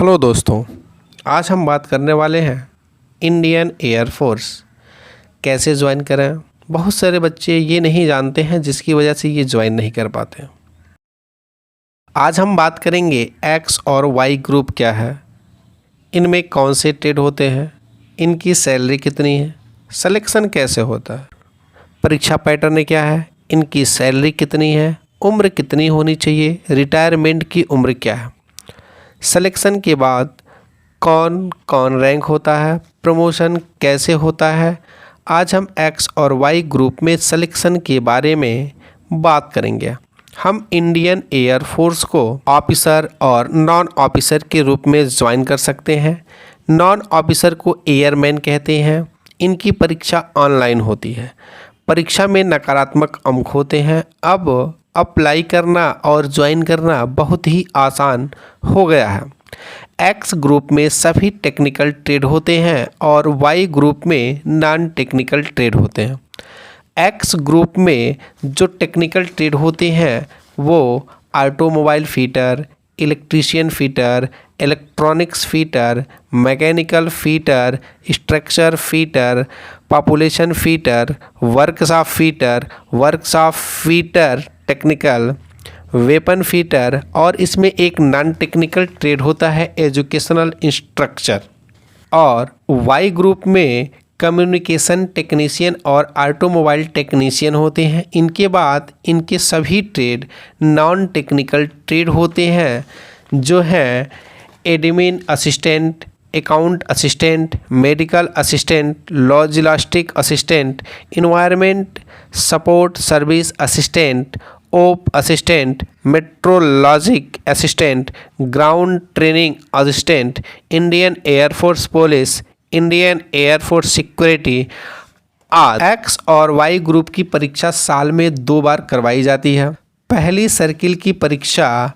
Hello दोस्तों, आज हम बात करने वाले हैं इंडियन एयर फोर्स कैसे ज्वाइन करें। बहुत सारे बच्चे ये नहीं जानते हैं जिसकी वजह से ये ज्वाइन नहीं कर पाते। आज हम बात करेंगे एक्स और वाई ग्रुप क्या है, इनमें कौन से ट्रेड होते हैं, इनकी सैलरी कितनी है, सिलेक्शन कैसे होता है, परीक्षा पैटर्न क्या है, इनकी सैलरी कितनी है, उम्र कितनी होनी चाहिए, रिटायरमेंट की उम्र क्या है, सिलेक्शन के बाद कौन कौन रैंक होता है, प्रमोशन कैसे होता है। आज हम एक्स और वाई ग्रुप में सिलेक्शन के बारे में बात करेंगे। हम इंडियन एयर फोर्स को ऑफिसर और नॉन ऑफिसर के रूप में ज्वाइन कर सकते हैं। नॉन ऑफिसर को एयरमैन कहते हैं। इनकी परीक्षा ऑनलाइन होती है। परीक्षा में नकारात्मक अंक होते हैं। अब अप्लाई करना और ज्वाइन करना बहुत ही आसान हो गया है। एक्स ग्रुप में सभी टेक्निकल ट्रेड होते हैं और वाई ग्रुप में नॉन टेक्निकल ट्रेड होते हैं। एक्स ग्रुप में जो टेक्निकल ट्रेड होते हैं वो automobile fitter, electrician fitter, electronics fitter, mechanical fitter, structure fitter, population fitter, workshop fitter technical, weapon fitter और इसमें एक नॉन टेक्निकल ट्रेड होता है एजुकेशनल इंस्ट्रक्चर। और वाई ग्रुप में कम्युनिकेशन टेक्नीशियन और ऑटोमोबाइल टेक्नीशियन होते हैं। इनके बाद इनके सभी ट्रेड नॉन टेक्निकल ट्रेड होते हैं जो हैं admin assistant, account assistant, medical assistant, logistic assistant, environment support service assistant, op assistant, metrologic assistant, ground training assistant, Indian air force police, Indian air force security आदि। एक्स और वाई ग्रुप की परीक्षा साल में 2 बार करवाई जाती है। पहली सर्किल की परीक्षा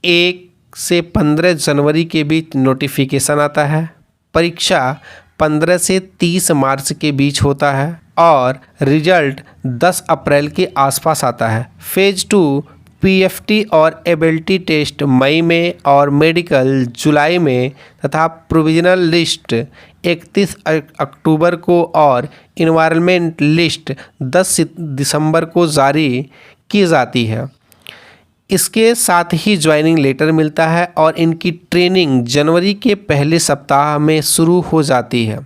1 से 15 जनवरी के बीच नोटिफिकेशन आता है। परीक्षा 15 से 30 मार्च के बीच होता है और रिजल्ट 10 अप्रैल के आसपास आता है। फेज 2 पीएफटी और एबिलिटी टेस्ट मई में और मेडिकल जुलाई में तथा प्रोविजनल लिस्ट 31 अक्टूबर को और इन्वायरमेंट लिस्ट 10 दिसंबर को जारी की जाती है। इसके साथ ही ज्वाइनिंग लेटर मिलता है और इनकी ट्रेनिंग जनवरी के पहले सप्ताह में शुरू हो जाती है।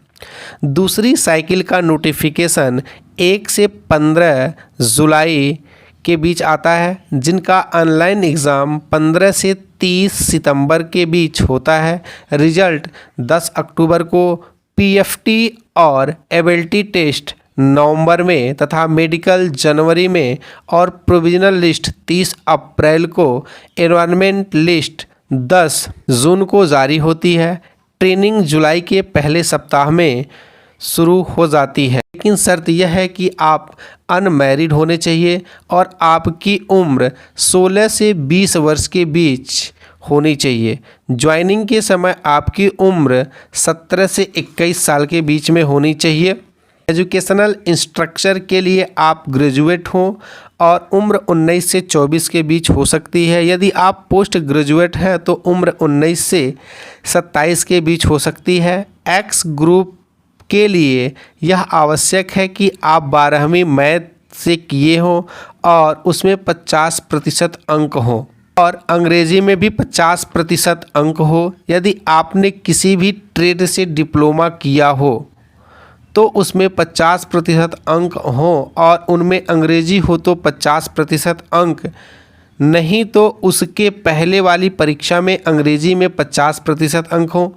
दूसरी साइकिल का नोटिफिकेशन 1 से 15 जुलाई के बीच आता है, जिनका ऑनलाइन एग्ज़ाम 15 से 30 सितंबर के बीच होता है। रिजल्ट 10 अक्टूबर को, पीएफटी और एबिलिटी टेस्ट नवंबर में तथा मेडिकल जनवरी में और प्रोविजनल लिस्ट 30 अप्रैल को, एनवायरनमेंट लिस्ट 10 जून को जारी होती है। ट्रेनिंग जुलाई के पहले सप्ताह में शुरू हो जाती है, लेकिन शर्त यह है कि आप अनमैरिड होने चाहिए और आपकी उम्र 16 से 20 वर्ष के बीच होनी चाहिए। ज्वाइनिंग के समय आपकी उम्र 17 से 21 साल के बीच में होनी चाहिए। एजुकेशनल इंस्ट्रक्चर के लिए आप ग्रेजुएट हों और उम्र 19 से 24 के बीच हो सकती है। यदि आप पोस्ट ग्रेजुएट हैं तो उम्र 19 से 27 के बीच हो सकती है। एक्स ग्रुप के लिए यह आवश्यक है कि आप 12वीं मैथ से किए हों और उसमें 50% अंक हों और अंग्रेजी में भी 50% अंक हो। यदि आपने किसी भी ट्रेड से डिप्लोमा किया हो तो उसमें 50% अंक हों और उनमें अंग्रेजी हो तो 50% अंक, नहीं तो उसके पहले वाली परीक्षा में अंग्रेजी में 50% अंक हों।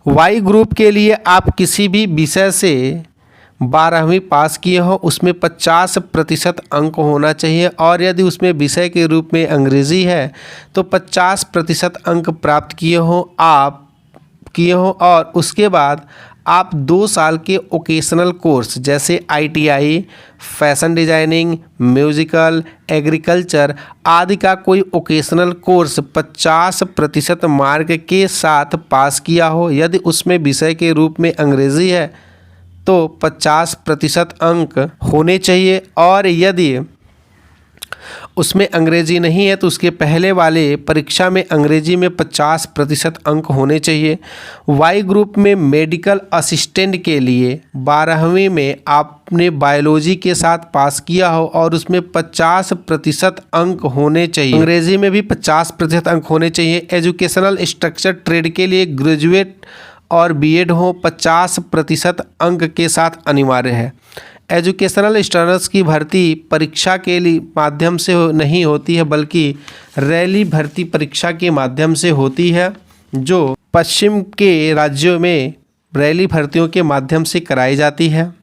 वाई ग्रुप के लिए आप किसी भी विषय से 12वीं पास किए हो, उसमें 50% अंक होना चाहिए और यदि उसमें विषय के रूप में अंग्रेजी है तो 50% अंक प्राप्त किए हो और उसके बाद आप 2 साल के ओकेशनल कोर्स जैसे ITI, fashion designing, musical, agriculture आदि का कोई ओकेशनल कोर्स 50% मार्क के साथ पास किया हो। यदि उसमें विषय के रूप में अंग्रेजी है तो 50% अंक होने चाहिए और यदि उसमें अंग्रेजी नहीं है तो उसके पहले वाले परीक्षा में अंग्रेजी में 50% अंक होने चाहिए। वाई ग्रुप में मेडिकल असिस्टेंट के लिए 12वीं में आपने बायोलॉजी के साथ पास किया हो और उसमें 50% अंक होने चाहिए। अंग्रेजी में भी 50% अंक होने चाहिए। एजुकेशनल स्ट्रक्चर ट्रेड के लिए ग्रेजुएट और बीएड हो 50% अंक के साथ अनिवार्य है। एजुकेशनल स्टूडेंट्स की भर्ती परीक्षा के लिए माध्यम से नहीं होती है बल्कि रैली भर्ती परीक्षा के माध्यम से होती है, जो पश्चिम के राज्यों में रैली भर्तियों के माध्यम से कराई जाती है।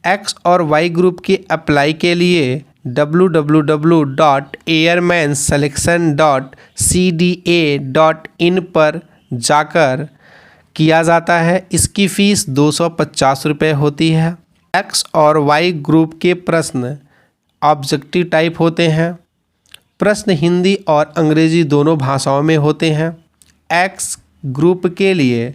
एक्स और वाई ग्रुप के अप्लाई के लिए www.airmanselection.cda.in पर जाकर किया जाता है। इसकी फ़ीस 250 रुपये होती है। एक्स और वाई ग्रुप के प्रश्न ऑब्जेक्टिव टाइप होते हैं। प्रश्न हिंदी और अंग्रेजी दोनों भाषाओं में होते हैं। एक्स ग्रुप के लिए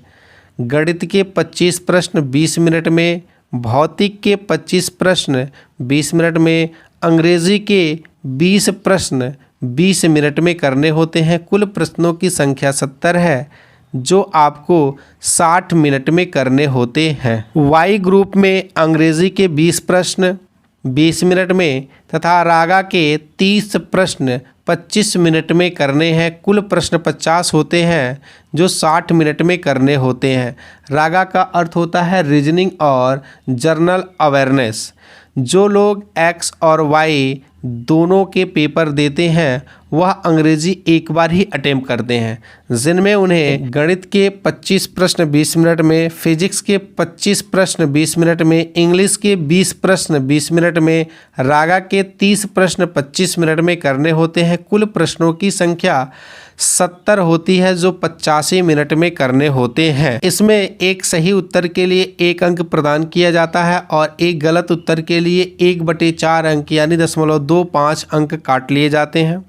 गणित के 25 प्रश्न 20 मिनट में, भौतिक के 25 प्रश्न 20 मिनट में, अंग्रेजी के 20 प्रश्न 20 मिनट में करने होते हैं। कुल प्रश्नों की संख्या 70 है जो आपको 60 मिनट में करने होते हैं। वाई ग्रुप में अंग्रेजी के 20 प्रश्न 20 मिनट में तथा रागा के 30 प्रश्न 25 मिनट में करने हैं। कुल प्रश्न 50 होते हैं जो 60 मिनट में करने होते हैं। रागा का अर्थ होता है रीजनिंग और जनरल अवेयरनेस। जो लोग एक्स और वाई दोनों के पेपर देते हैं वह अंग्रेजी एक बार ही अटेम्प्ट करते हैं, जिनमें उन्हें गणित के 25 प्रश्न 20 मिनट में, फिजिक्स के 25 प्रश्न 20 मिनट में, इंग्लिश के 20 प्रश्न 20 मिनट में, रागा के 30 प्रश्न 25 मिनट में करने होते हैं। कुल प्रश्नों की संख्या 70 होती है जो 85 मिनट में करने होते हैं। इसमें एक सही उत्तर के लिए 1 अंक प्रदान किया जाता है और एक गलत उत्तर के लिए 1/4 अंक यानी 0.25 अंक काट लिए जाते हैं।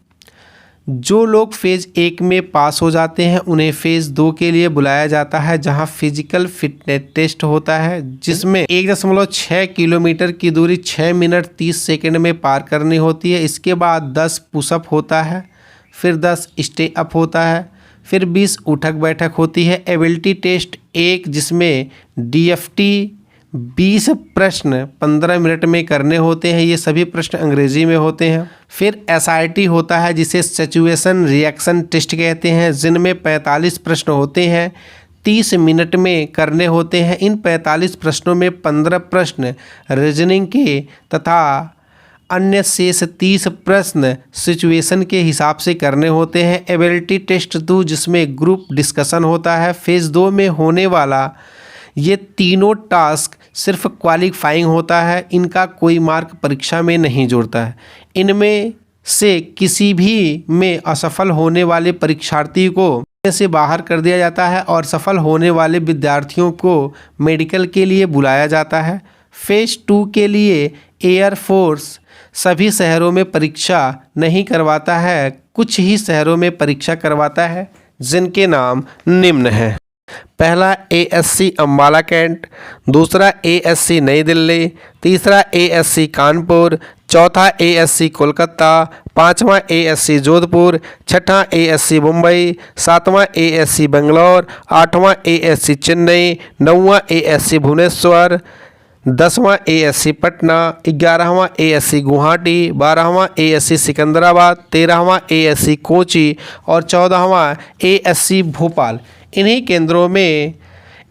जो लोग फेज़ 1 में पास हो जाते हैं उन्हें फेज़ 2 के लिए बुलाया जाता है, जहां फिजिकल फिटनेस टेस्ट होता है, जिसमें 1.6 किलोमीटर की दूरी 6 मिनट 30 सेकंड में पार करनी होती है। इसके बाद 10 पुशअप होता है, फिर 10 स्टे अप होता है, फिर 20 उठक बैठक होती है। एबिलिटी टेस्ट 1 जिसमें डीएफटी 20 प्रश्न 15 मिनट में करने होते हैं। ये सभी प्रश्न अंग्रेजी में होते हैं। फिर एसआईटी होता है जिसे सिचुएशन रिएक्शन टेस्ट कहते हैं, जिनमें 45 प्रश्न होते हैं, 30 मिनट में करने होते हैं। इन 45 प्रश्नों में 15 प्रश्न रीजनिंग के तथा अन्य शेष 30 प्रश्न सिचुएशन के हिसाब से करने होते हैं। एबिलिटी टेस्ट 2 जिसमें ग्रुप डिस्कशन होता है। फेज़ 2 में होने वाला ये तीनों टास्क सिर्फ क्वालिफाइंग होता है, इनका कोई मार्क परीक्षा में नहीं जोड़ता है। इनमें से किसी भी में असफल होने वाले परीक्षार्थी को से बाहर कर दिया जाता है और सफल होने वाले विद्यार्थियों को मेडिकल के लिए बुलाया जाता है। फेज़ 2 के लिए एयरफोर्स सभी शहरों में परीक्षा नहीं करवाता है, कुछ ही शहरों में परीक्षा करवाता है, जिनके नाम निम्न हैं। पहला एएससी अम्बाला कैंट, दूसरा एएससी नई दिल्ली, तीसरा एएससी कानपुर, चौथा एएससी कोलकाता, पांचवा एएससी जोधपुर, छठा एएससी मुंबई, सातवां एएससी बेंगलोर, आठवां एएससी चेन्नई, नौवां एएससी भुवनेश्वर, 10वां एएससी पटना, 11वां एएससी गुवाहाटी, 12वां एएससी सिकंदराबाद, 13वां एएससी कोची और 14वां एएससी भोपाल। इन्हीं केंद्रों में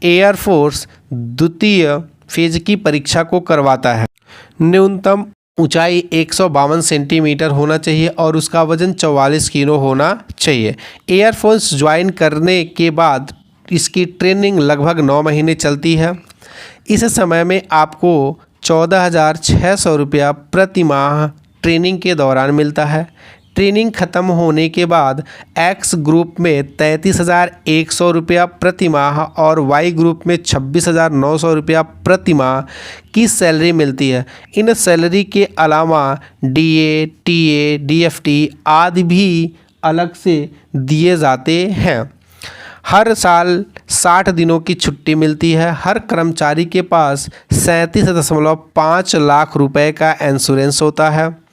एयरफोर्स द्वितीय फेज की परीक्षा को करवाता है। न्यूनतम ऊंचाई 152 सेंटीमीटर होना चाहिए और उसका वजन 44 किलो होना चाहिए। एयरफोर्स ज्वाइन करने के बाद इसकी ट्रेनिंग लगभग 9 महीने चलती है। इस समय में आपको 14,600 रुपया प्रति माह ट्रेनिंग के दौरान मिलता है। ट्रेनिंग खत्म होने के बाद एक्स ग्रुप में 33,100 रुपया प्रति माह और वाई ग्रुप में 26,900 रुपया प्रति माह की सैलरी मिलती है। इन सैलरी के अलावा डीए, टीए, डीएफटी आदि भी अलग से दिए जाते हैं। हर साल 60 दिनों की छुट्टी मिलती है। हर कर्मचारी के पास 37.5 लाख रुपए का इंश्योरेंस होता है।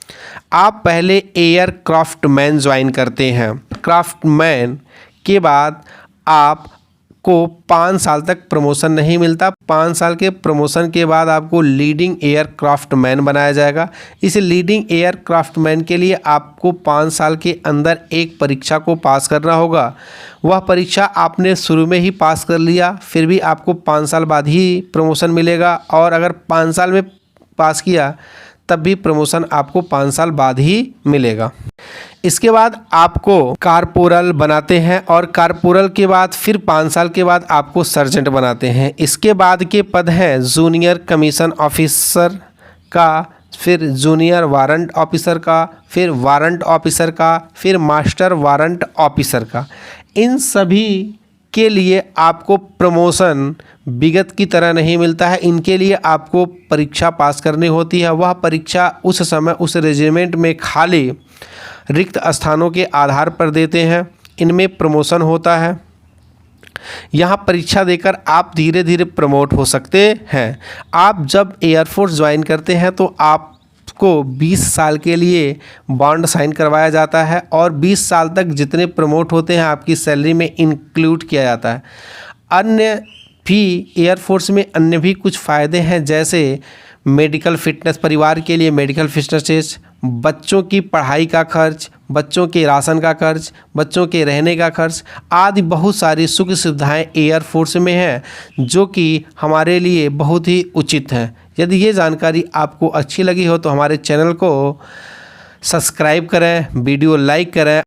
आप पहले एयरक्राफ्टमैन ज्वाइन करते हैं। क्राफ्टमैन के बाद आपको 5 साल तक प्रमोशन नहीं मिलता। 5 साल के प्रमोशन के बाद आपको लीडिंग एयरक्राफ्टमैन बनाया जाएगा। इस लीडिंग एयरक्राफ्टमैन के लिए आपको 5 साल के अंदर एक परीक्षा को पास करना होगा। वह परीक्षा आपने शुरू में ही पास कर लिया, फिर भी आपको 5 साल बाद ही प्रमोशन मिलेगा, और अगर 5 साल में पास किया तब भी प्रमोशन आपको 5 साल बाद ही मिलेगा। इसके बाद आपको कारपोरल बनाते हैं, और कारपोरल के बाद फिर 5 साल के बाद आपको सर्जेंट बनाते हैं। इसके बाद के पद हैं जूनियर कमीशन ऑफिसर का, फिर जूनियर वारंट ऑफिसर का, फिर वारंट ऑफिसर का, फिर मास्टर वारंट ऑफिसर का। इन सभी के लिए आपको प्रमोशन विगत की तरह नहीं मिलता है। इनके लिए आपको परीक्षा पास करनी होती है। वह परीक्षा उस समय उस रेजिमेंट में खाली रिक्त स्थानों के आधार पर देते हैं। इनमें प्रमोशन होता है। यहाँ परीक्षा देकर आप धीरे धीरे प्रमोट हो सकते हैं। आप जब एयरफोर्स ज्वाइन करते हैं तो आपको 20 साल के लिए बॉन्ड साइन करवाया जाता है, और 20 साल तक जितने प्रमोट होते हैं आपकी सैलरी में इंक्लूड किया जाता है। अन्य भी एयरफोर्स में अन्य भी कुछ फ़ायदे हैं, जैसे मेडिकल फिटनेस, परिवार के लिए मेडिकल फिटनेस, बच्चों की पढ़ाई का खर्च, बच्चों के राशन का खर्च, बच्चों के रहने का खर्च आदि बहुत सारी सुख सुविधाएं एयरफोर्स में हैं, जो कि हमारे लिए बहुत ही उचित हैं। यदि ये जानकारी आपको अच्छी लगी हो तो हमारे चैनल को सब्सक्राइब करें, वीडियो लाइक करें।